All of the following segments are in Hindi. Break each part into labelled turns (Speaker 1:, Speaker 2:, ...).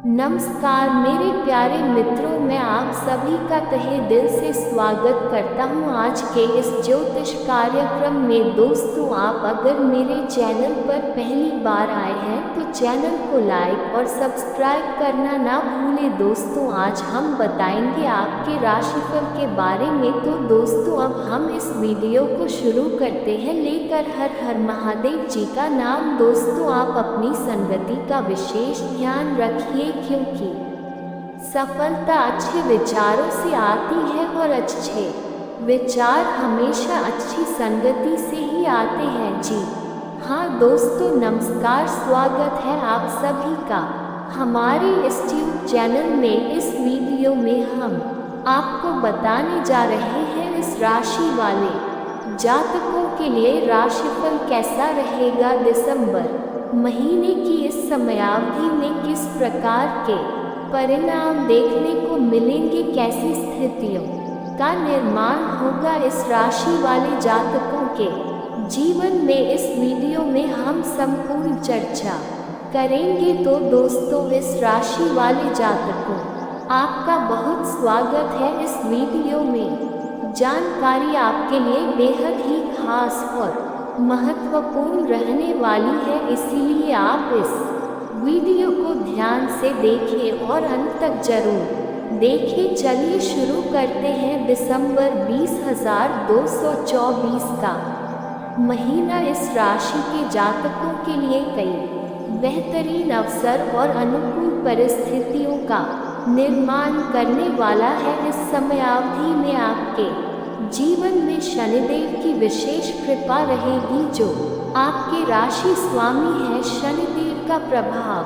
Speaker 1: नमस्कार मेरे प्यारे मित्रों, मैं आप सभी का तहे दिल से स्वागत करता हूं आज के इस ज्योतिष कार्यक्रम में। दोस्तों, आप अगर मेरे चैनल पर पहली बार आए हैं तो चैनल को लाइक और सब्सक्राइब करना ना भूलें। दोस्तों, आज हम बताएंगे आपके राशिफल के बारे में। तो दोस्तों, अब हम इस वीडियो को शुरू करते हैं लेकर हर हर महादेव जी का नाम। दोस्तों, आप अपनी संगति का विशेष ध्यान रखिए, क्योंकि सफलता अच्छे विचारों से आती है और अच्छे विचार हमेशा अच्छी संगति से ही आते हैं। जी हाँ दोस्तों, नमस्कार, स्वागत है आप सभी का हमारे इस यूट्यूब चैनल में। इस वीडियो में हम आपको बताने जा रहे हैं इस राशि वाले जातकों के लिए राशिफल कैसा रहेगा दिसंबर महीने की इस समयावधि में, किस प्रकार के परिणाम देखने को मिलेंगे, कैसी स्थितियों का निर्माण होगा इस राशि वाले जातकों के जीवन में। इस वीडियो में हम संपूर्ण चर्चा करेंगे। तो दोस्तों, इस राशि वाले जातकों, आपका बहुत स्वागत है इस वीडियो में। जानकारी आपके लिए बेहद ही खास और महत्वपूर्ण रहने वाली है, इसीलिए आप इस वीडियो को ध्यान से देखें और अंत तक जरूर देखें। चलिए शुरू करते हैं। दिसंबर 2024 का महीना इस राशि के जातकों के लिए कई बेहतरीन अवसर और अनुकूल परिस्थितियों का निर्माण करने वाला है। इस समयावधि में आपके जीवन में शनिदेव की विशेष कृपा रहेगी, जो आपके राशि स्वामी है। शनिदेव का प्रभाव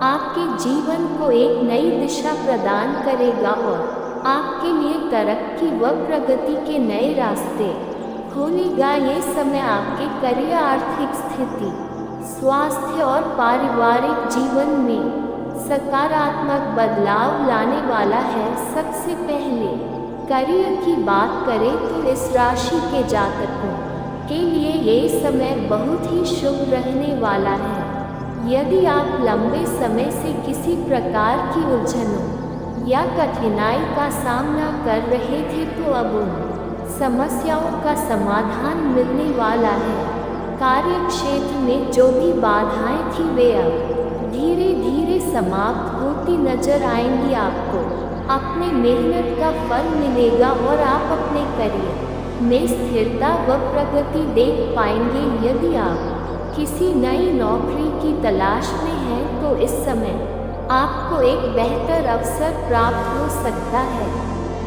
Speaker 1: आपके जीवन को एक नई दिशा प्रदान करेगा और आपके लिए तरक्की व प्रगति के नए रास्ते खोलेगा। ये समय आपके करियर, आर्थिक स्थिति, स्वास्थ्य और पारिवारिक जीवन में सकारात्मक बदलाव लाने वाला है। सबसे पहले करियर की बात करें तो इस राशि के जातकों के लिए ये समय बहुत ही शुभ रहने वाला है। यदि आप लंबे समय से किसी प्रकार की उलझनों या कठिनाई का सामना कर रहे थे, तो अब उन समस्याओं का समाधान मिलने वाला है। कार्य क्षेत्र में जो भी बाधाएं थी, वे अब धीरे धीरे समाप्त होती नजर आएंगी। आपको अपने मेहनत का फल मिलेगा और आप अपने करियर में स्थिरता व प्रगति देख पाएंगे। यदि आप किसी नई नौकरी की तलाश में हैं तो इस समय आपको एक बेहतर अवसर प्राप्त हो सकता है।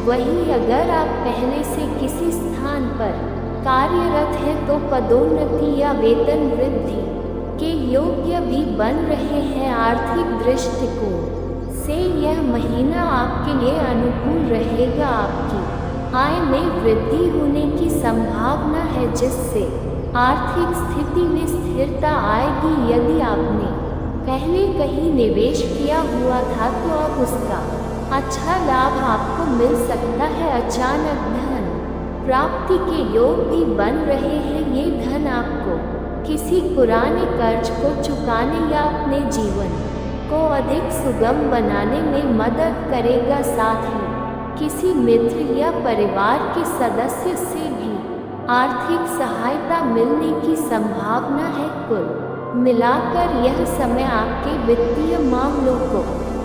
Speaker 1: वहीं अगर आप पहले से किसी स्थान पर कार्यरत हैं तो पदोन्नति या वेतन वृद्धि के योग्य भी बन रहे हैं। आर्थिक दृष्टिकोण से यह महीना आपके लिए अनुकूल रहेगा। आपकी आय में वृद्धि होने की संभावना है, जिससे आर्थिक स्थिति में स्थिरता आएगी। यदि आपने पहले कहीं निवेश किया हुआ था तो अब उसका अच्छा लाभ आपको मिल सकता है। अचानक धन प्राप्ति के योग भी बन रहे हैं। ये धन आपको किसी पुराने कर्ज को चुकाने या अपने जीवन को अधिक सुगम बनाने में मदद करेगा। साथ ही किसी मित्र या परिवार के सदस्य से भी आर्थिक सहायता मिलने की संभावना है। कुल मिलाकर यह समय आपके वित्तीय मामलों को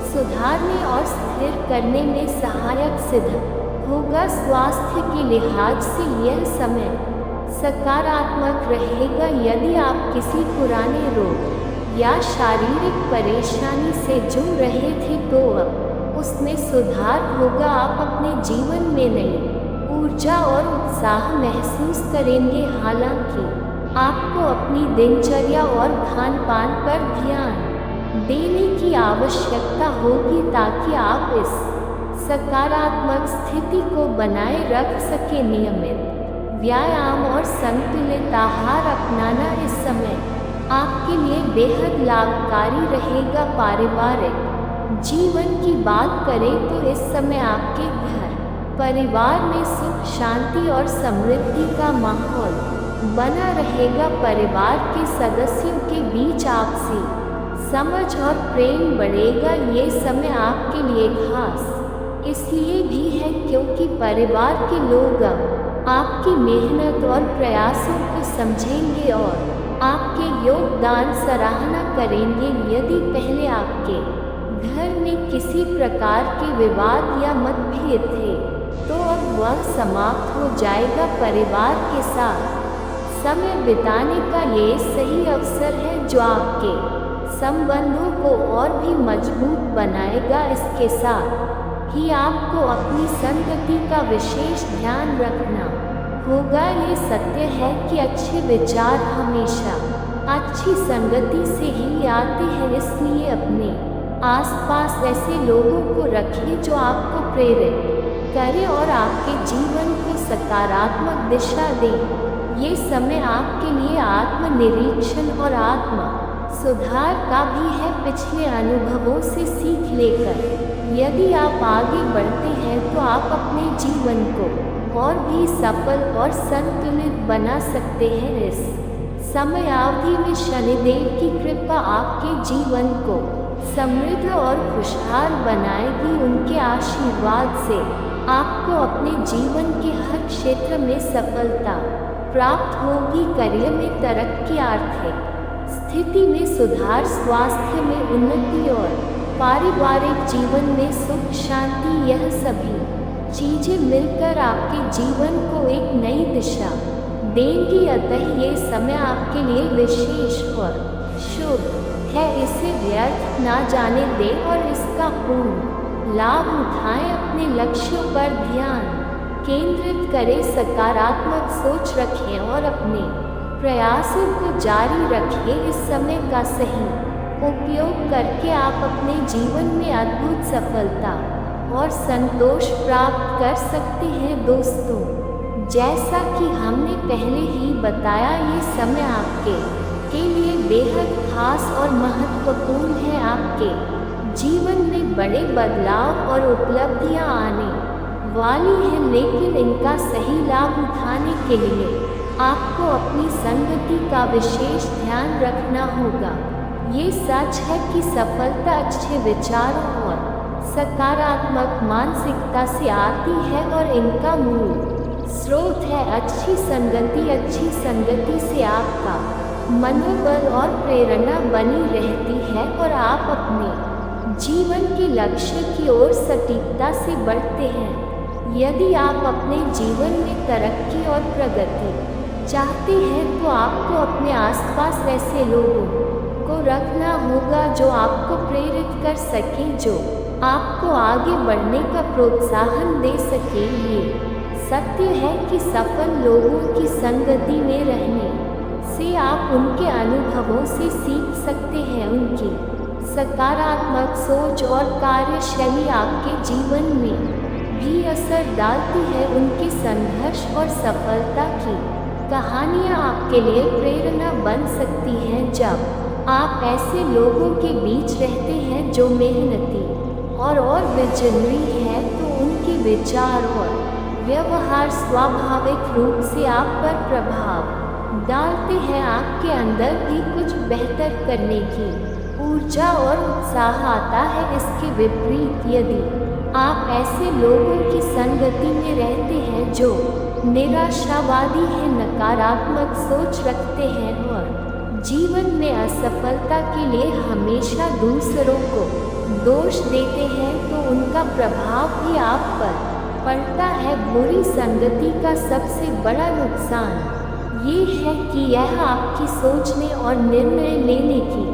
Speaker 1: सुधारने और स्थिर करने में सहायक सिद्ध होगा। स्वास्थ्य के लिहाज से यह समय सकारात्मक रहेगा। यदि आप किसी पुराने रोग या शारीरिक परेशानी से जूझ रहे थे तो अब उसमें सुधार होगा। आप अपने जीवन में नई ऊर्जा और उत्साह महसूस करेंगे। हालांकि आपको अपनी दिनचर्या और खान पान पर ध्यान देने की आवश्यकता होगी, ताकि आप इस सकारात्मक स्थिति को बनाए रख सकें। नियमित व्यायाम और संतुलित आहार अपनाना इस समय आपके लिए बेहद लाभकारी रहेगा। पारिवारिक जीवन की बात करें तो इस समय आपके घर परिवार में सुख, शांति और समृद्धि का माहौल बना रहेगा। परिवार के सदस्यों के बीच आपसी समझ और प्रेम बढ़ेगा। ये समय आपके लिए खास इसलिए भी है क्योंकि परिवार के लोग अब आपकी मेहनत और प्रयासों को समझेंगे और आपके योगदान सराहना करेंगे। यदि पहले आपके घर में किसी प्रकार के विवाद या मतभेद थे तो अब वह समाप्त हो जाएगा। परिवार के साथ समय बिताने का ये सही अवसर है जो आपके संबंधों को और भी मजबूत बनाएगा। इसके साथ ही आपको अपनी संगति का विशेष ध्यान रखना होगा। ये सत्य है कि अच्छे विचार हमेशा अच्छी संगति से ही आते हैं, इसलिए अपने आसपास ऐसे लोगों को रखिए जो आपको प्रेरित करें और आपके जीवन को सकारात्मक दिशा दें। ये समय आपके लिए आत्मनिरीक्षण और आत्म सुधार का भी है। पिछले अनुभवों से सीख लेकर यदि आप आगे बढ़ते हैं तो आप अपने जीवन को और भी सफल और संतुलित बना सकते हैं। इस समय अवधि में शनिदेव की कृपा आपके जीवन को समृद्ध और खुशहाल बनाएगी। उनके आशीर्वाद से आपको अपने जीवन के हर क्षेत्र में सफलता प्राप्त होगी। करियर में तरक्की, आर्थिक स्थिति में सुधार, स्वास्थ्य में उन्नति और पारिवारिक जीवन में सुख शांति, यह सभी चीजें मिलकर आपके जीवन को एक नई दिशा देंगी। अतः ये समय आपके लिए विशेष और शुभ है। इसे व्यर्थ ना जाने दें और इसका पूर्ण लाभ उठाएं। अपने लक्ष्यों पर ध्यान केंद्रित करें, सकारात्मक सोच रखें और अपने प्रयासों को जारी रखें। इस समय का सही उपयोग करके आप अपने जीवन में अद्भुत सफलता और संतोष प्राप्त कर सकते हैं। दोस्तों, जैसा कि हमने पहले ही बताया, ये समय आपके लिए बेहद खास और महत्वपूर्ण है। आपके जीवन में बड़े बदलाव और उपलब्धियां आने वाली हैं, लेकिन इनका सही लाभ उठाने के लिए आपको अपनी संगति का विशेष ध्यान रखना होगा। ये सच है कि सफलता अच्छे विचारों और सकारात्मक मानसिकता से आती है और इनका मूल स्रोत है अच्छी संगति। अच्छी संगति से आपका मनोबल और प्रेरणा बनी रहती है और आप अपने जीवन के लक्ष्य की ओर सटीकता से बढ़ते हैं। यदि आप अपने जीवन में तरक्की और प्रगति चाहते हैं तो आपको अपने आसपास ऐसे लोगों को रखना होगा जो आपको प्रेरित कर सके, जो आपको आगे बढ़ने का प्रोत्साहन दे सके। ये सत्य है कि सफल लोगों की संगति में रहने से आप उनके अनुभवों से सीख सकते हैं। उनकी सकारात्मक सोच और कार्यशैली आपके जीवन में भी असर डालती है। उनके संघर्ष और सफलता की कहानियाँ आपके लिए प्रेरणा बन सकती हैं। जब आप ऐसे लोगों के बीच रहते हैं जो मेहनती और विजनरी है तो उनके विचार और व्यवहार स्वाभाविक रूप से आप पर प्रभाव डालते हैं। आपके अंदर भी कुछ बेहतर करने की ऊर्जा और उत्साह आता है। इसके विपरीत यदि आप ऐसे लोगों की संगति में रहते हैं जो निराशावादी हैं, नकारात्मक सोच रखते हैं और जीवन में असफलता के लिए हमेशा दूसरों को दोष देते हैं, तो उनका प्रभाव भी आप पर पड़ता है। बुरी संगति का सबसे बड़ा नुकसान ये है कि यह आपकी सोचने और निर्णय लेने की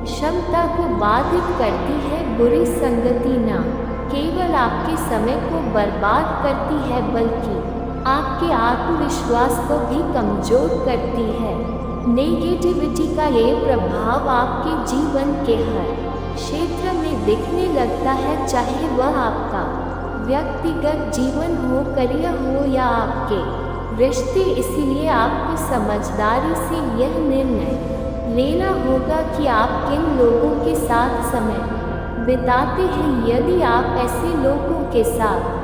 Speaker 1: क्षमता को बाधित करती है। बुरी संगति न केवल आपके समय को बर्बाद करती है बल्कि आपके आत्मविश्वास को भी कमजोर करती है। नेगेटिविटी का ये प्रभाव आपके जीवन के हर क्षेत्र में दिखने लगता है, चाहे वह आपका व्यक्तिगत जीवन हो, करियर हो या आपके रिश्ते। इसीलिए आपको समझदारी से यह निर्णय लेना होगा कि आप किन लोगों के साथ समय बिताते हैं। यदि आप ऐसे लोगों के साथ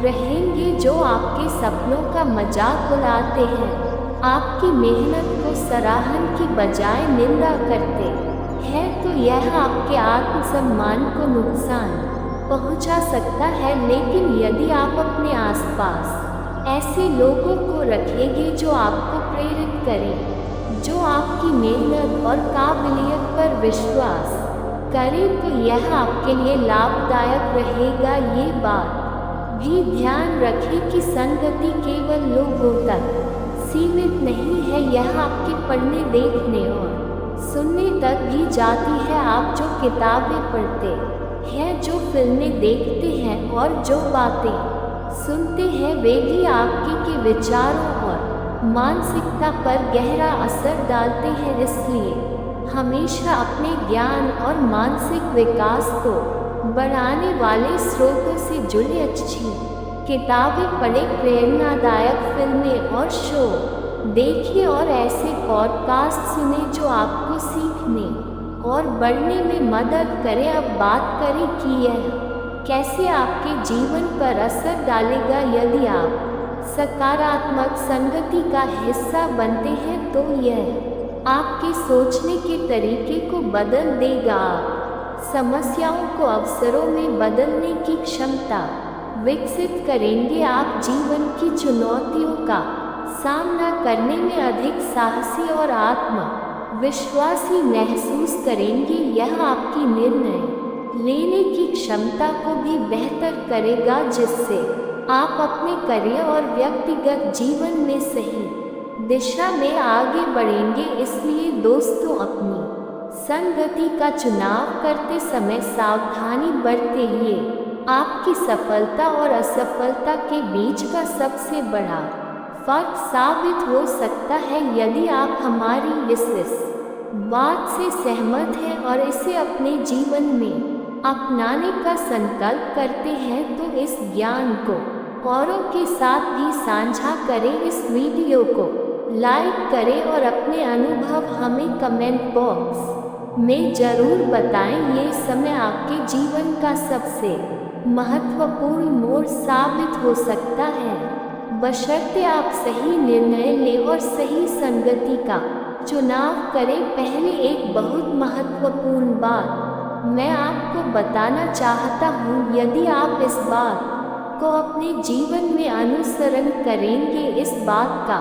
Speaker 1: रहेंगे जो आपके सपनों का मजाक उड़ाते हैं, आपकी मेहनत को सराहन की बजाय निंदा करते हैं, तो यह आपके आत्मसम्मान को नुकसान पहुंचा सकता है, लेकिन यदि आप अपने आसपास ऐसे लोगों को रखेंगे जो आपको प्रेरित करें, जो आपकी मेहनत और काबिलियत पर विश्वास करें, तो यह आपके लिए लाभदायक रहेगा। ये बात भी ध्यान रखें कि संगति केवल लोगों तक सीमित नहीं है, यह आपके पढ़ने, देखने और सुनने तक भी जाती है। आप जो किताबें पढ़ते हैं, जो फिल्में देखते हैं और जो बातें सुनते हैं, वे भी आपके के विचारों और मानसिकता पर गहरा असर डालते हैं। इसलिए हमेशा अपने ज्ञान और मानसिक विकास को बढ़ाने वाले स्रोतों से जुड़ी अच्छी किताबें पढ़ें, प्रेरणादायक फिल्में और शो देखिए और ऐसे पॉडकास्ट सुने जो आपको सीखने और बढ़ने में मदद करें। अब बात करें कि यह कैसे आपके जीवन पर असर डालेगा। यदि आप सकारात्मक संगति का हिस्सा बनते हैं तो यह आपके सोचने के तरीके को बदल देगा। आप समस्याओं को अवसरों में बदलने की क्षमता विकसित करेंगे। आप जीवन की चुनौतियों का सामना करने में अधिक साहसी और आत्मविश्वासी महसूस करेंगे। यह आपकी निर्णय लेने की क्षमता को भी बेहतर करेगा, जिससे आप अपने करियर और व्यक्तिगत जीवन में सही दिशा में आगे बढ़ेंगे। इसलिए दोस्तों, अपनी संगति का चुनाव करते समय सावधानी बरतें। ये आपकी सफलता और असफलता के बीच का सबसे बड़ा फर्क साबित हो सकता है। यदि आप हमारी इस बात से सहमत हैं और इसे अपने जीवन में अपनाने का संकल्प करते हैं, तो इस ज्ञान को औरों के साथ भी साझा करें। इस वीडियो को लाइक करें और अपने अनुभव हमें कमेंट बॉक्स में ज़रूर बताएं। ये समय आपके जीवन का सबसे महत्वपूर्ण मोड़ साबित हो सकता है, बशर्ते आप सही निर्णय लें और सही संगति का चुनाव करें। पहले एक बहुत महत्वपूर्ण बात मैं आपको बताना चाहता हूँ। यदि आप इस बात को अपने जीवन में अनुसरण करेंगे, इस बात का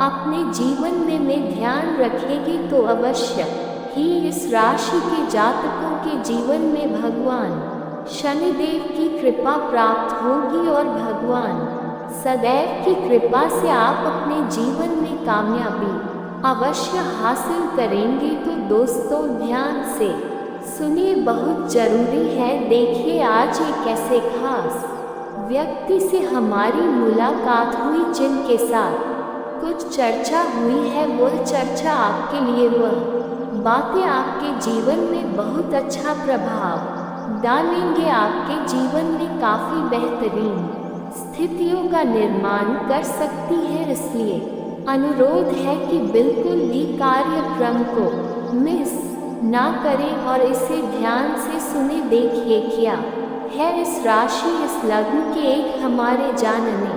Speaker 1: अपने जीवन में ध्यान रखेंगे, तो अवश्य ही इस राशि के जातकों के जीवन में भगवान शनिदेव की कृपा प्राप्त होगी और भगवान सदैव की कृपा से आप अपने जीवन में कामयाबी अवश्य हासिल करेंगे। तो दोस्तों, ध्यान से सुनिए, बहुत जरूरी है। देखिए, आज एक ऐसे खास व्यक्ति से हमारी मुलाकात हुई जिनके साथ कुछ चर्चा हुई है। वह चर्चा आपके लिए, वह बातें आपके जीवन में बहुत अच्छा प्रभाव डालेंगे, आपके जीवन में काफ़ी बेहतरीन स्थितियों का निर्माण कर सकती है। इसलिए अनुरोध है कि बिल्कुल भी कार्यक्रम को मिस ना करें और इसे ध्यान से सुने। देखिए, क्या है इस राशि, इस लग्न के एक हमारे जानने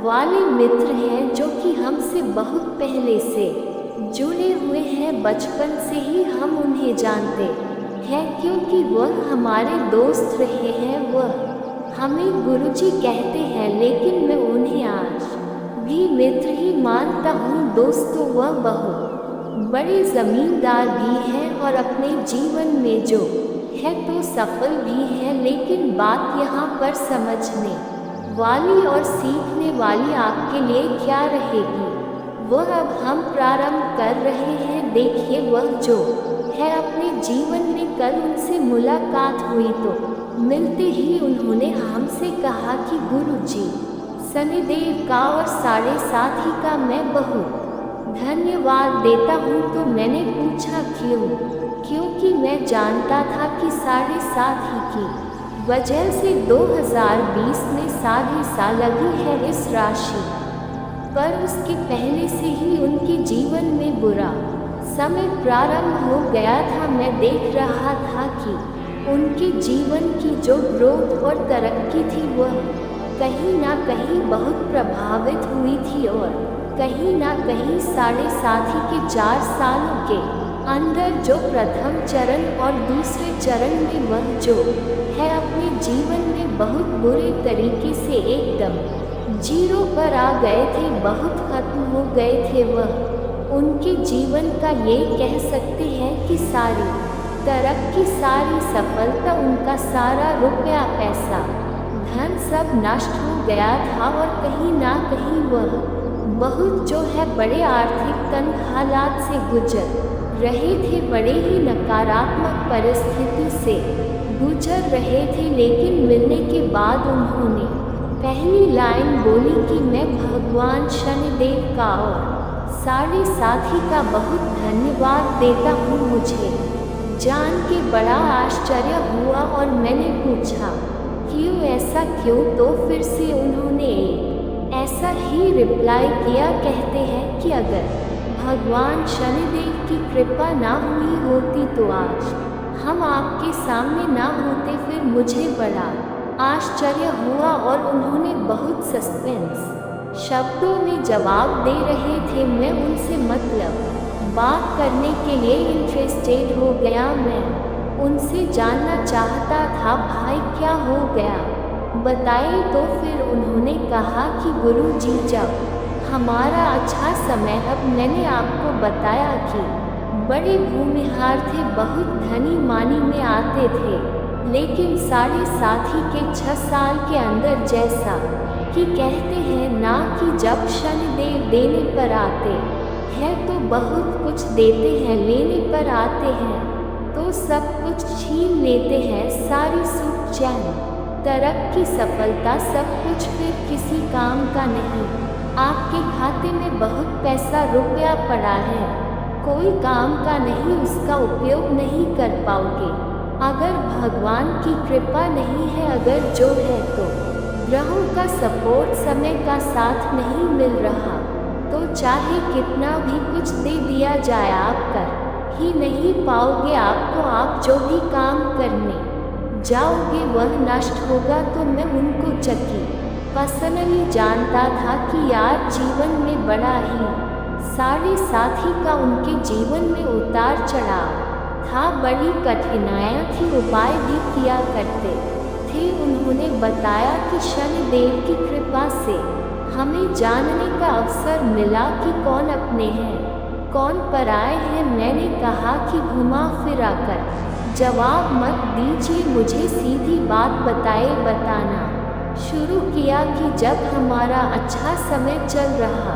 Speaker 1: वाले मित्र हैं जो कि हमसे बहुत पहले से जुड़े हुए हैं। बचपन से ही हम उन्हें जानते हैं, क्योंकि वह हमारे दोस्त रहे हैं। वह हमें गुरुजी कहते हैं, लेकिन मैं उन्हें आज भी मित्र ही मानता हूँ। दोस्तों, वह बहुत बड़े ज़मींदार भी हैं और अपने जीवन में जो है तो सफल भी है। लेकिन बात यहाँ पर समझने वाली और सीखने वाली आपके लिए क्या रहेगी, वह अब हम प्रारंभ कर रहे हैं। देखिए, वह जो है अपने जीवन में कल उनसे मुलाकात हुई, तो मिलते ही उन्होंने हमसे कहा कि गुरुजी, शनिदेव का और 7.5 का मैं बहुत धन्यवाद देता हूँ। तो मैंने पूछा क्यों? क्योंकि मैं जानता था कि 7.5 की वजह से 2020 में 7.5 लगी है इस राशि पर। उसके पहले से ही उनके जीवन में बुरा समय प्रारंभ हो गया था। मैं देख रहा था कि उनके जीवन की जो ग्रोथ और तरक्की थी, वह कहीं ना कहीं बहुत प्रभावित हुई थी और कहीं ना कहीं 7.5 के 4 सालों के अंदर जो प्रथम चरण और दूसरे चरण में वह जो है अपने जीवन में बहुत बुरे तरीके से एकदम जीरो पर आ गए थे, बहुत खत्म हो गए थे। वह उनके जीवन का ये कह सकते हैं कि सारी तरक्की, सारी सफलता, उनका सारा रुपया पैसा धन सब नष्ट हो गया था और कहीं ना कहीं वह बहुत जो है बड़े आर्थिक तंग हालात से गुजर रहे थे, बड़े ही नकारात्मक परिस्थिति से गुजर रहे थे। लेकिन मिलने के बाद उन्होंने पहली लाइन बोली कि मैं भगवान शनिदेव का और सारे साथी का बहुत धन्यवाद देता हूँ। मुझे जान के बड़ा आश्चर्य हुआ और मैंने पूछा क्यों, ऐसा क्यों? तो फिर से उन्होंने ऐसा ही रिप्लाई किया। कहते हैं कि अगर भगवान शनिदेव की कृपा ना हुई होती तो आज हम आपके सामने ना होते। फिर मुझे बड़ा आश्चर्य हुआ और उन्होंने बहुत सस्पेंस शब्दों में जवाब दे रहे थे। मैं उनसे मतलब बात करने के लिए इंटरेस्टेड हो गया। मैं उनसे जानना चाहता था भाई क्या हो गया, बताइए। तो फिर उन्होंने कहा कि गुरुजी जब हमारा अच्छा समय, अब मैंने आपको बताया कि बड़े भूमिहार थे, बहुत धनी मानी में आते थे, लेकिन साढ़े साथी के 6 साल के अंदर जैसा कि कहते हैं ना कि जब शनिदेव देने पर आते हैं तो बहुत कुछ देते हैं, लेने पर आते हैं तो सब कुछ छीन लेते हैं, सारी सुख चैन तरक्की सफलता सब कुछ फिर किसी काम का नहीं। आपके खाते में बहुत पैसा रुपया पड़ा है, कोई काम का नहीं, उसका उपयोग नहीं कर पाओगे अगर भगवान की कृपा नहीं है। अगर जो है तो ग्रहों का सपोर्ट, समय का साथ नहीं मिल रहा तो चाहे कितना भी कुछ दे दिया जाए आप कर ही नहीं पाओगे। आपको आप जो भी काम करने जाओगे वह नष्ट होगा। तो मैं उनको चकी पर्सनली जानता था कि यार जीवन में बड़ा ही सारे साथी का उनके जीवन में उतार चढ़ाव था, बड़ी कठिनाइयाँ थी, उपाय भी किया करते थे। उन्होंने बताया कि शनिदेव की कृपा से हमें जानने का अवसर मिला कि कौन अपने हैं कौन पराए हैं। मैंने कहा कि घुमा फिरा कर जवाब मत दीजिए, मुझे सीधी बात बताना शुरू किया कि जब हमारा अच्छा समय चल रहा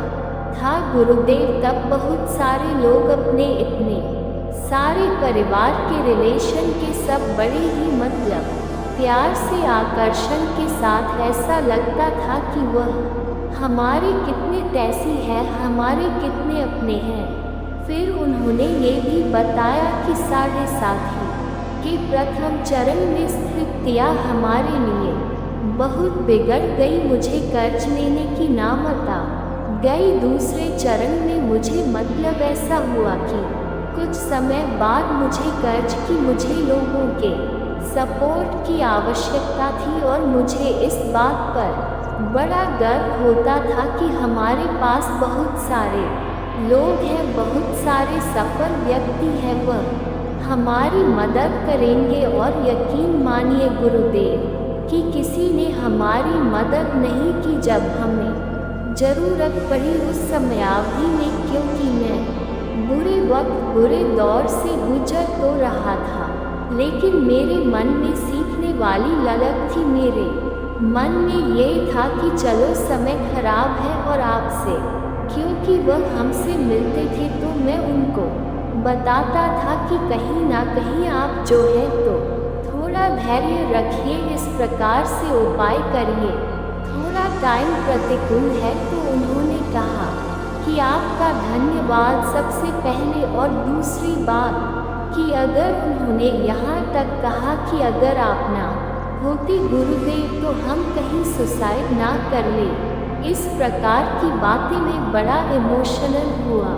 Speaker 1: था गुरुदेव, तब बहुत सारे लोग अपने इतने सारे परिवार के रिलेशन के सब बड़े ही मतलब प्यार से आकर्षण के साथ ऐसा लगता था कि वह हमारे कितने तैसी है, हमारे कितने अपने हैं। फिर उन्होंने ये भी बताया कि साढ़े साथी के प्रथम चरण में स्थितियाँ हमारे लिए बहुत बिगड़ गई, मुझे कर्ज लेने की नामत आ गई। दूसरे चरण में मुझे मतलब ऐसा हुआ कि कुछ समय बाद मुझे कर्ज की, मुझे लोगों के सपोर्ट की आवश्यकता थी और मुझे इस बात पर बड़ा गर्व होता था कि हमारे पास बहुत सारे लोग हैं, बहुत सारे सफल व्यक्ति हैं, वह हमारी मदद करेंगे। और यकीन मानिए गुरुदेव कि किसी ने हमारी मदद नहीं की जब हमें ज़रूरत पड़ी उस समयावधि में, क्योंकि मैं बुरे वक्त बुरे दौर से गुजर तो रहा था, लेकिन मेरे मन में सीखने वाली ललक थी। मेरे मन में ये था कि चलो समय खराब है और आपसे, क्योंकि वह हमसे मिलते थे तो मैं उनको बताता था कि कहीं ना कहीं आप जो है तो थोड़ा धैर्य रखिए, इस प्रकार से उपाय करिए, थोड़ा टाइम प्रतिकूल है। तो उन्होंने कहा कि आपका धन्यवाद सबसे पहले, और दूसरी बात कि अगर उन्होंने यहाँ तक कहा कि अगर आप ना होते गुरुदेव तो हम कहीं सुसाइड ना कर ले। इस प्रकार की बातें में बड़ा इमोशनल हुआ,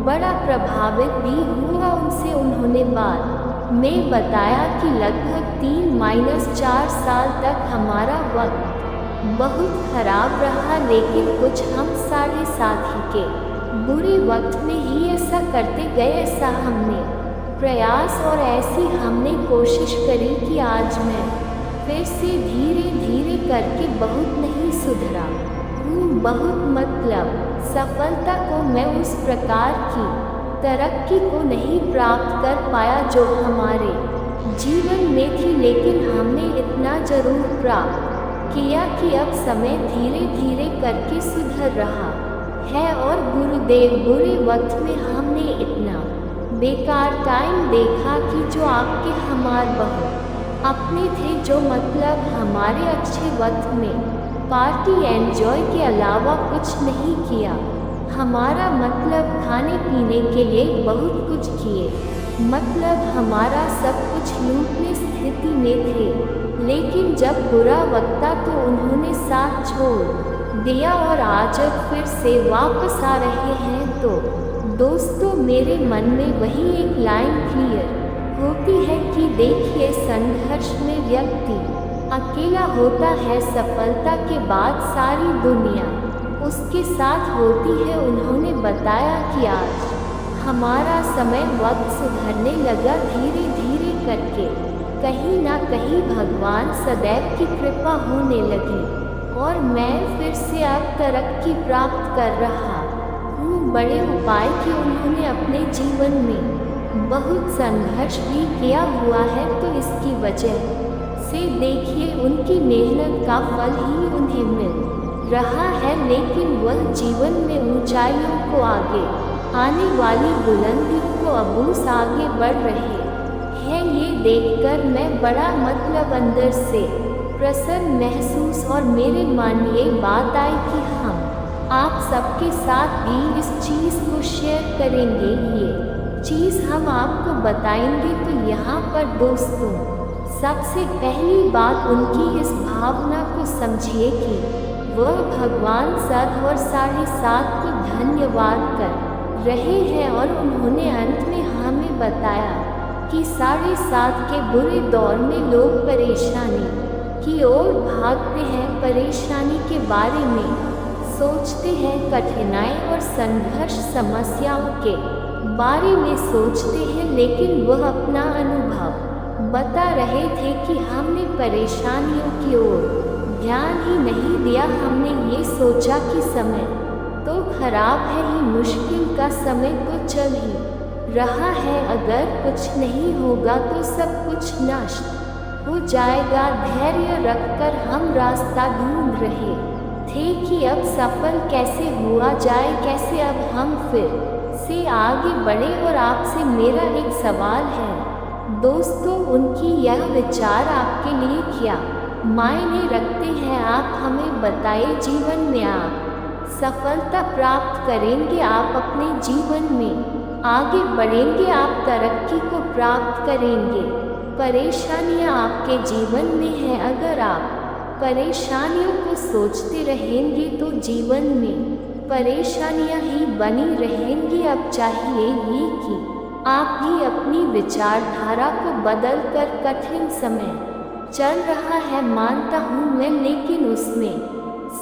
Speaker 1: बड़ा प्रभावित भी हुआ उनसे। उन्होंने बाद में बताया कि लगभग 3-4 साल तक हमारा वक्त बहुत खराब रहा, लेकिन कुछ हम साढ़े साथी के बुरे वक्त में ही ऐसा करते गए, ऐसा हमने प्रयास और ऐसी हमने कोशिश करी कि आज मैं फिर से धीरे धीरे करके बहुत नहीं सुधरा हूँ। बहुत मतलब सफलता को मैं उस प्रकार की तरक्की को नहीं प्राप्त कर पाया जो हमारे जीवन में थी, लेकिन हमने इतना जरूर प्राप्त किया कि अब समय धीरे धीरे करके सुधर रहा है। और गुरुदेव, बुरे वक्त में हमने इतना बेकार टाइम देखा कि जो आपके हमारे बहुत अपने थे, जो मतलब हमारे अच्छे वक्त में पार्टी एंजॉय के अलावा कुछ नहीं किया। हमारा मतलब खाने पीने के लिए बहुत कुछ किए, मतलब हमारा सब कुछ लूटने स्थिति में थे, लेकिन जब बुरा वक्त था तो उन्होंने साथ छोड़ दिया और आज फिर से वापस आ रहे हैं। तो दोस्तों, मेरे मन में वही एक लाइन क्लियर होती है कि देखिए, संघर्ष में व्यक्ति अकेला होता है, सफलता के बाद सारी दुनिया उसके साथ होती है। उन्होंने बताया कि आज हमारा समय वक्त सुधरने लगा धीरे धीरे करके, कहीं ना कहीं भगवान सदैव की कृपा होने लगी और मैं फिर से अब तरक्की प्राप्त कर रहा हूँ। बड़े उपाय कि उन्होंने अपने जीवन में बहुत संघर्ष भी किया हुआ है, तो इसकी वजह से देखिए उनकी मेहनत का फल ही उन्हें मिल रहा है, लेकिन वह जीवन में ऊंचाइयों को आगे आने वाली बुलंदियों को अबूस आगे बढ़ रहे हैं। ये देखकर मैं बड़ा मतलब अंदर से प्रसन्न महसूस और मेरे मन ये बात आई कि हम आप सबके साथ भी इस चीज़ को शेयर करेंगे। ये चीज़ हम आपको बताएंगे। तो यहाँ पर दोस्तों, सबसे पहली बात उनकी इस भावना को समझिए कि वह भगवान 7 और 7.5 को धन्यवाद कर रहे हैं और उन्होंने अंत में हमें बताया कि 7.5 के बुरे दौर में लोग परेशानी की ओर भागते हैं, परेशानी के बारे में सोचते हैं, कठिनाई और संघर्ष समस्याओं के बारे में सोचते हैं, लेकिन वह अपना अनुभव बता रहे थे कि हमने परेशानियों की ओर ध्यान ही नहीं दिया। हमने ये सोचा कि समय तो खराब है ही, मुश्किल का समय तो चल ही रहा है, अगर कुछ नहीं होगा तो सब कुछ नष्ट हो जाएगा। धैर्य रखकर हम रास्ता ढूंढ रहे थे कि अब सफल कैसे हुआ जाए, कैसे अब हम फिर से आगे बढ़े। और आपसे मेरा एक सवाल है दोस्तों, उनकी यह विचार आपके लिए क्या मायने रखते हैं? आप हमें बताइए। जीवन में आप सफलता प्राप्त करेंगे, आप अपने जीवन में आगे बढ़ेंगे, आप तरक्की को प्राप्त करेंगे। परेशानियां आपके जीवन में हैं, अगर आप परेशानियों को सोचते रहेंगे तो जीवन में परेशानियां ही बनी रहेंगी। अब चाहिए ये कि आप भी अपनी विचारधारा को बदल कर, कठिन समय चल रहा है मानता हूँ मैं, लेकिन उसमें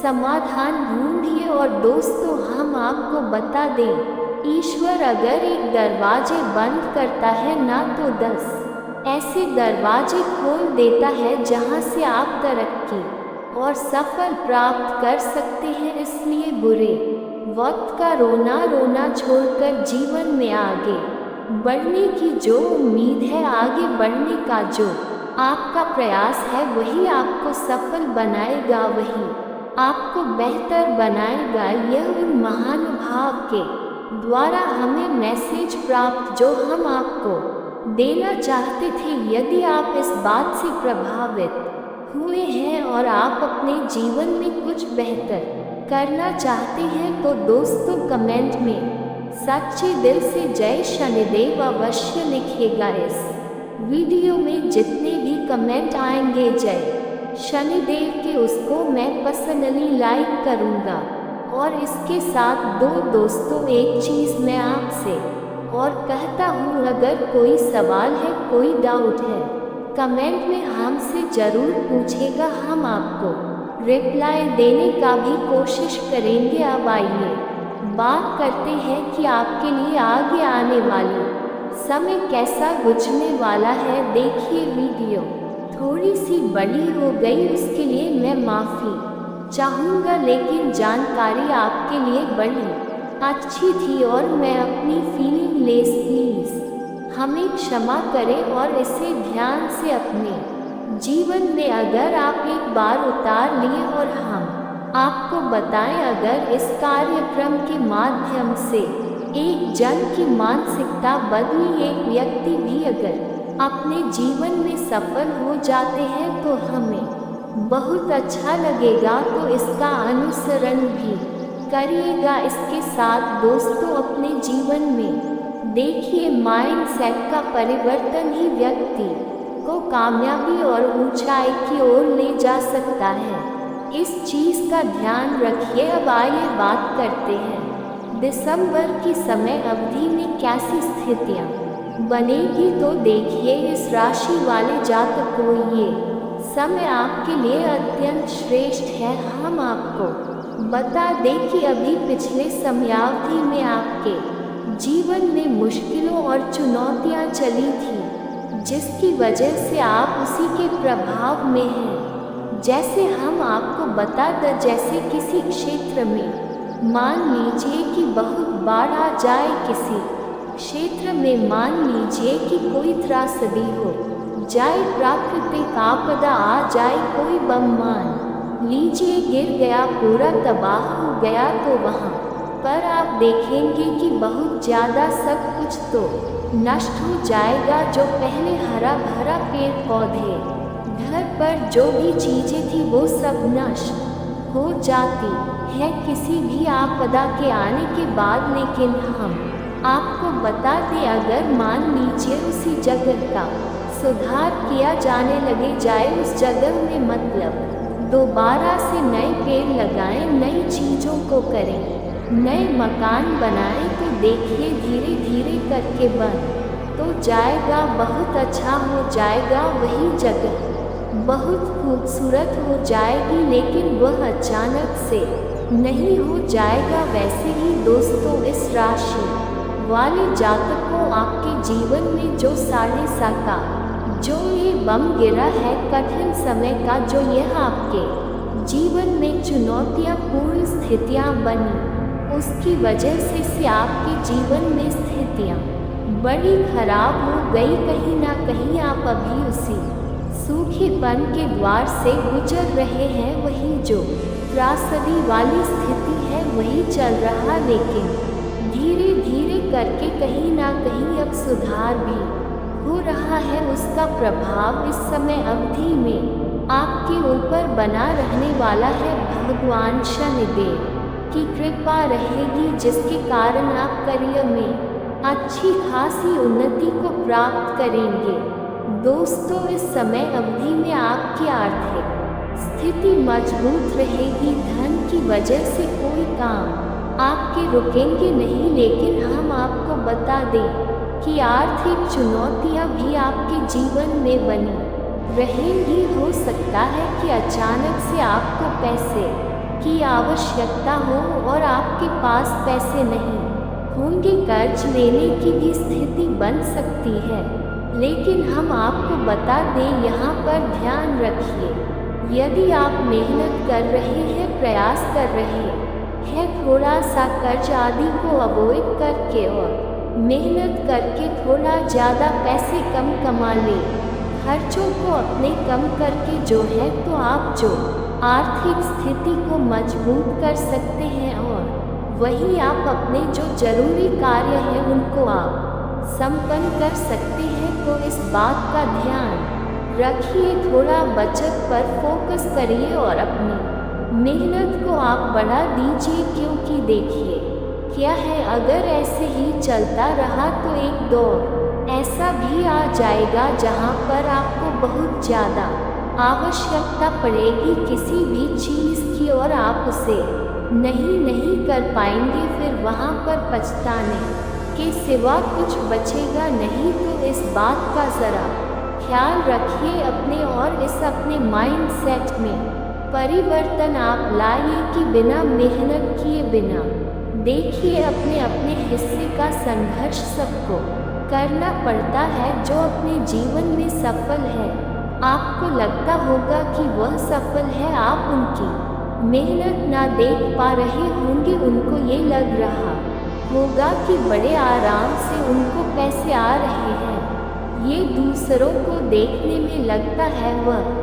Speaker 1: समाधान ढूंढिए। और दोस्तों, हम आपको बता दें, ईश्वर अगर एक दरवाजे बंद करता है ना तो 10 ऐसे दरवाजे खोल देता है जहां से आप तरक्की और सफल प्राप्त कर सकते हैं। इसलिए बुरे वक्त का रोना रोना छोड़कर जीवन में आगे बढ़ने की जो उम्मीद है, आगे बढ़ने का जो आपका प्रयास है, वही आपको सफल बनाएगा, वही आपको बेहतर बनाएगा। यह उन महानुभाव के द्वारा हमें मैसेज प्राप्त जो हम आपको देना चाहते थे। यदि आप इस बात से प्रभावित हुए हैं और आप अपने जीवन में कुछ बेहतर करना चाहते हैं तो दोस्तों कमेंट में सच्चे दिल से जय शनिदेव अवश्य लिखिएगा। इस वीडियो में जितने भी कमेंट आएंगे जय शनिदेव के, उसको मैं पर्सनली लाइक करूँगा। और इसके साथ दोस्तों एक चीज़ मैं आपसे और कहता हूँ, अगर कोई सवाल है, कोई डाउट है, कमेंट में हमसे ज़रूर पूछेगा, हम आपको रिप्लाई देने का भी कोशिश करेंगे। अब आइए बात करते हैं कि आपके लिए आगे आने वाली समय कैसा गुजरने वाला है। देखिए वीडियो थोड़ी सी बड़ी हो गई, उसके लिए मैं माफ़ी चाहूँगा, लेकिन जानकारी आपके लिए बड़ी अच्छी थी और मैं अपनी फीलिंग लेस, प्लीज़ हमें क्षमा करें और इसे ध्यान से अपने जीवन में अगर आप एक बार उतार लिए और हम आपको बताएं, अगर इस कार्यक्रम के माध्यम से एक जन की मानसिकता बदली, एक व्यक्ति भी अगर अपने जीवन में सफल हो जाते हैं तो हमें बहुत अच्छा लगेगा, तो इसका अनुसरण भी करिएगा। इसके साथ दोस्तों अपने जीवन में देखिए माइंडसेट का परिवर्तन ही व्यक्ति को कामयाबी और ऊंचाई की ओर ले जा सकता है। इस चीज़ का ध्यान रखिए। अब आइए बात करते हैं दिसंबर की समय अवधि में कैसी स्थितियाँ बनेगी। तो देखिए इस राशि वाले जातकों, ये समय आपके लिए अत्यंत श्रेष्ठ है। हम आपको बता दें कि अभी पिछले समयावधि में आपके जीवन में मुश्किलों और चुनौतियां चली थी, जिसकी वजह से आप उसी के प्रभाव में हैं। जैसे हम आपको बता दें, जैसे किसी क्षेत्र में मान लीजिए कि बहुत बाढ़ आ जाए, किसी क्षेत्र में मान लीजिए कि कोई त्रासदी हो जाए, प्राकृतिक आपदा आ जाए, कोई बम मान लीजिए गिर गया, पूरा तबाह हो गया, तो वहाँ पर आप देखेंगे कि बहुत ज़्यादा सब कुछ तो नष्ट हो जाएगा। जो पहले हरा भरा पेड़ पौधे, घर पर जो भी चीज़ें थी वो सब नष्ट हो जाती है किसी भी आपदा के आने के बाद। लेकिन हम आपको बता दें, अगर मान लीजिए उसी जगह का सुधार किया जाने लगे जाए, उस जगह में मतलब दोबारा से नए पेड़ लगाएं, नई चीज़ों को करें, नए मकान बनाएं, तो देखिए धीरे धीरे करके बन तो जाएगा, बहुत अच्छा हो जाएगा, वही जगह बहुत खूबसूरत हो जाएगी। लेकिन वह अचानक से नहीं हो जाएगा। वैसे ही दोस्तों इस राशि वाले जातकों, आपके जीवन में जो साढ़े साका जो ये बम गिरा है कठिन समय का, जो यह आपके जीवन में चुनौतियाँ पूर्ण स्थितियाँ बनी, उसकी वजह से आपके जीवन में स्थितियाँ बड़ी खराब हो गई। कहीं ना कहीं आप अभी उसी सूखेपन के द्वार से गुजर रहे हैं। वही जो त्रासदी वाली स्थिति है वही चल रहा, लेकिन धीरे धीरे करके कहीं ना कहीं अब सुधार भी हो रहा है। उसका प्रभाव इस समय अवधि में आपके ऊपर बना रहने वाला है। भगवान शनिदेव की कृपा रहेगी, जिसके कारण आप करियर में अच्छी खासी उन्नति को प्राप्त करेंगे। दोस्तों इस समय अवधि में आपकी आर्थिक स्थिति मजबूत रहेगी। धन की वजह से कोई काम आपके रुकेंगे नहीं, लेकिन हम आपको बता दें कि आर्थिक चुनौतियां भी आपके जीवन में बनी रहेंगी। हो सकता है कि अचानक से आपको पैसे की आवश्यकता हो और आपके पास पैसे नहीं होंगे, कर्ज लेने की भी स्थिति बन सकती है। लेकिन हम आपको बता दें, यहाँ पर ध्यान रखिए, यदि आप मेहनत कर रहे हैं, प्रयास कर रहे हैं, थोड़ा सा कर्ज आदि को अवॉइड करके और मेहनत करके थोड़ा ज़्यादा पैसे कम कमा लें, खर्चों को अपने कम करके जो है तो आप जो आर्थिक स्थिति को मजबूत कर सकते हैं, और वहीं आप अपने जो जरूरी कार्य हैं उनको आप संपन्न कर सकते हैं। तो इस बात का ध्यान रखिए, थोड़ा बचत पर फोकस करिए और अपनी मेहनत को आप बढ़ा दीजिए, क्योंकि देखिए क्या है, अगर ऐसे ही चलता रहा तो एक दौर ऐसा भी आ जाएगा जहां पर आपको बहुत ज़्यादा आवश्यकता पड़ेगी किसी भी चीज़ की और आप उसे नहीं कर पाएंगे। फिर वहां पर पछताने के सिवा कुछ बचेगा नहीं। तो इस बात का ज़रा ख्याल रखिए अपने, और इस अपने माइंड सेट में परिवर्तन आप लाइए कि बिना मेहनत किए, बिना देखिए, अपने अपने हिस्से का संघर्ष सबको करना पड़ता है जो अपने जीवन में सफल है। आपको लगता होगा कि वह सफल है, आप उनकी मेहनत ना देख पा रहे होंगे। उनको ये लग रहा होगा कि बड़े आराम से उनको पैसे आ रहे हैं। ये दूसरों को देखने में लगता है वह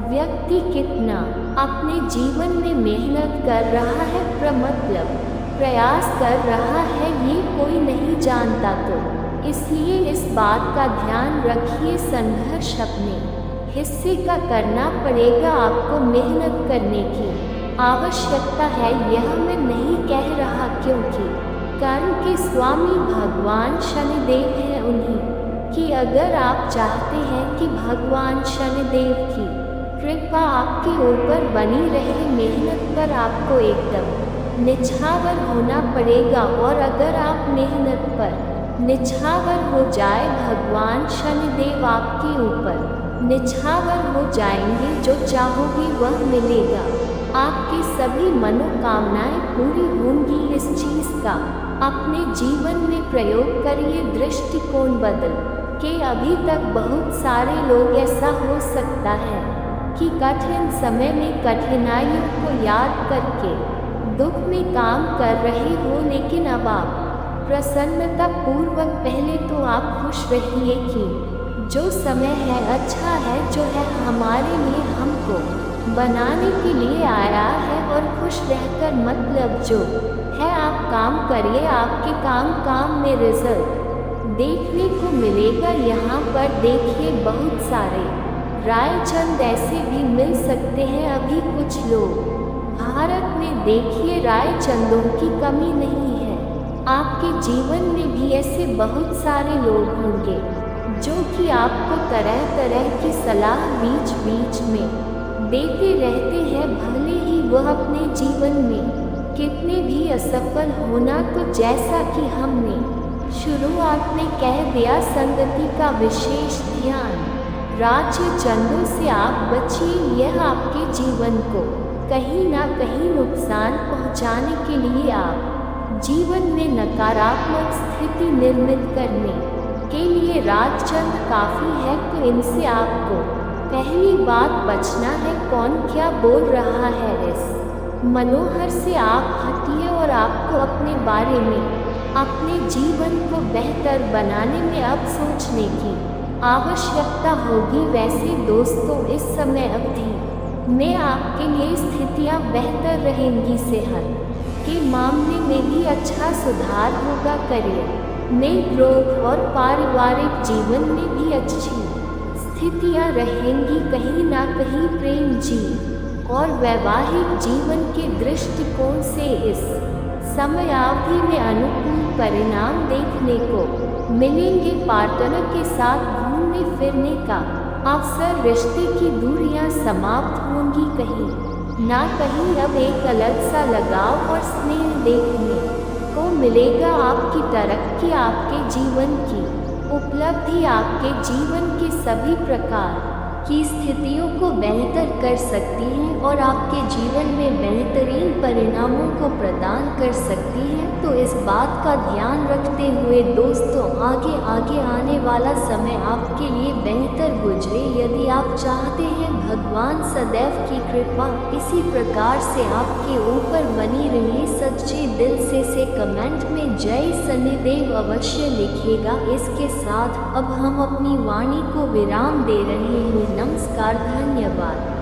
Speaker 1: व्यक्ति कितना अपने जीवन में मेहनत कर रहा है, मतलब प्रयास कर रहा है, ये कोई नहीं जानता। तो इसलिए इस बात का ध्यान रखिए, संघर्ष अपने हिस्से का करना पड़ेगा। आपको मेहनत करने की आवश्यकता है, यह मैं नहीं कह रहा, क्योंकि कर्म के स्वामी भगवान शनिदेव हैं। उन्हीं कि अगर आप चाहते हैं कि भगवान शनिदेव की कृपा आपके ऊपर बनी रहे, मेहनत पर आपको एकदम निछावर होना पड़ेगा। और अगर आप मेहनत पर निछावर हो जाए, भगवान शनिदेव आपके ऊपर निछावर हो जाएंगे। जो चाहोगे वह मिलेगा, आपकी सभी मनोकामनाएं पूरी होंगी। इस चीज़ का अपने जीवन में प्रयोग करिए, दृष्टिकोण बदल के। अभी तक बहुत सारे लोग ऐसा हो सकता है कि कठिन समय में कठिनाइयों को याद करके दुख में काम कर रहे हो, लेकिन अब आप प्रसन्नता पूर्वक पहले तो आप खुश रहिए कि जो समय है अच्छा है, जो है हमारे लिए, हमको बनाने के लिए आया है। और खुश रहकर मतलब जो है आप काम करिए, आपके काम में रिजल्ट देखने को मिलेगा। यहाँ पर देखिए, बहुत सारे रायचंद ऐसे भी मिल सकते हैं। अभी कुछ लोग भारत में देखिए, रायचंदों की कमी नहीं है। आपके जीवन में भी ऐसे बहुत सारे लोग होंगे जो कि आपको तरह तरह की सलाह बीच बीच में देते रहते हैं, भले ही वह अपने जीवन में कितने भी असफल होना। तो जैसा कि हमने शुरुआत में कह दिया, संगति का विशेष ध्यान, राज्य चंदों से आप बचिए। यह आपके जीवन को कहीं ना कहीं नुकसान पहुंचाने के लिए आप जीवन में नकारात्मक स्थिति निर्मित करने के लिए राजचंद काफ़ी है। तो इनसे आपको पहली बात बचना है। कौन क्या बोल रहा है, इस मनोहर से आप हटिए और आपको अपने बारे में, अपने जीवन को बेहतर बनाने में अब सोचने की आवश्यकता होगी। वैसे दोस्तों, इस समय अवधि में आपके लिए स्थितियां बेहतर रहेंगी। सेहत के मामले में भी अच्छा सुधार होगा। करियर में ग्रोथ और पारिवारिक जीवन में भी अच्छी स्थितियां रहेंगी। कहीं ना कहीं प्रेम जीवन और वैवाहिक जीवन के दृष्टिकोण से इस समयावधि में अनुकूल परिणाम देखने को मिलेंगे। पार्टनर के साथ घूमने फिरने का अवसर, रिश्ते की दूरियां समाप्त होंगी। कहीं ना कहीं अब एक अलग सा लगाव और स्नेह देखने को मिलेगा। आपकी तरक्की, आपके जीवन की उपलब्धि आपके जीवन के सभी प्रकार की स्थितियों को बेहतर कर सकती हैं और आपके जीवन में बेहतरीन परिणामों को प्रदान कर सकती हैं। तो इस बात का ध्यान रखते हुए दोस्तों, आगे आगे आने वाला समय आपके लिए बेहतर गुजरे। यदि आप चाहते हैं भगवान सदैव की कृपा इसी प्रकार से आपके ऊपर बनी रहे, सच्चे दिल से कमेंट में जय शनिदेव अवश्य लिखिएगा। इसके साथ अब हम अपनी वाणी को विराम दे रहे हैं। नमस्कार, धन्यवाद।